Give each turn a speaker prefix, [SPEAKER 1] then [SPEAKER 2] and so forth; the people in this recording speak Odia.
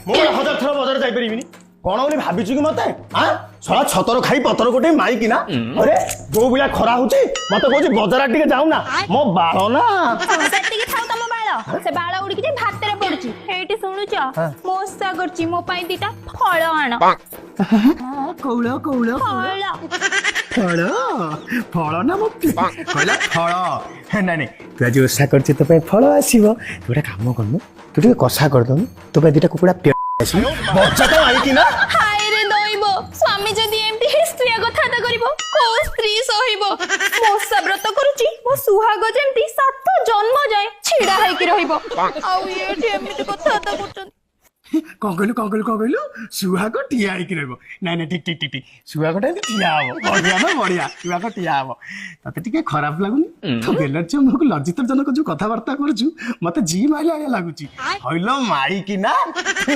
[SPEAKER 1] ମୁଁ 1000 ଥର ବଜାର ଯାଇପାରିବିନି କଣ ବୋଲି ଭାବିଛୁ କି ମତେ ଶଳା ଛତର ଖାଇ ପତର ଗୋଟେ ମାଇକି ନା ଅରେ ଯୋଉ ଭଳିଆ ଖରା ହଉଛି ମତେ କହୁଛି ବଜାର ଟିକେ ଯାଉନା ମୋ ବାଳ ନା
[SPEAKER 2] ସେତିକି ଥାଉ ତମ ବାଳ ସେ ବାଳ ଉଡିକି ଯେ ଭାତରେ ପଡୁଛି ଏଇଠି ଶୁଣୁଛ ମଶା କରୁଛି ମୋ ପାଇଁ ଦିଟା ଫଳ ଆଣ
[SPEAKER 1] କଉଳ କଉଳ
[SPEAKER 2] ଫଳ
[SPEAKER 1] ଫଳ ଫଳ ନା ମୋ କହିଲା ଫଳ ନାଇଁ ନାଇଁ ତୁ ଆଜି ଓଷା କରିଛୁ ତୋ ପାଇଁ ଫଳ ଆସିବ ତୁ ଗୋଟେ କାମ କରୁନୁ ତୁ ଟିକେ କଷା କରିଦଉନୁ ତୋ ପାଇଁ ଦିଟା କୁକୁଡ଼ା ଆସିବ ବଚ୍ଚା ତ ଆଇକି ନା
[SPEAKER 2] ହାୟ ରେ ଦଇବ ସ୍ୱାମୀ ଯଦି ଏମିତି ହିଷ୍ଟ୍ରିଆ କଥାବାର୍ତ୍ତା କରିବ କୋଉ ସ୍ତ୍ରୀ ସହିବ ମଶା ବ୍ରତ କରୁଛି ମୋ ସୁହାଗ ଯେମିତି 7 ଜନ୍ମ ଯାଏ ଛିଡା ହେଇକି ରହିବ ଆଉ ଏଠି ଏମିତି କଥାବାର୍ତ୍ତା କରୁଛନ୍ତି
[SPEAKER 1] କଣ କହିଲୁ ସୁହାଗ ଠିଆ ହେଇକି ରହିବ ନାଇଁ ନାଇଁ ଠିକ ଠିକ ଠିକ ଠିକ ସୁହାଗଟା ଏମିତି ଠିଆ ହବ ବଢିଆ ନା ବଢିଆ ସୁହାଗ ଠିଆ ହବ ତତେ ଟିକେ ଖରାପ ଲାଗୁନି ତୁ ବେଲର୍ଚି ମୁହଁକୁ ଲଜ୍ଜିତ ଜନକ ଯୋଉ କଥାବାର୍ତ୍ତା କରୁଛୁ ମତେ ଜି ମାଇଲା ଭଳିଆ ଲାଗୁଛି ହଇଲ ମାଇକି ନା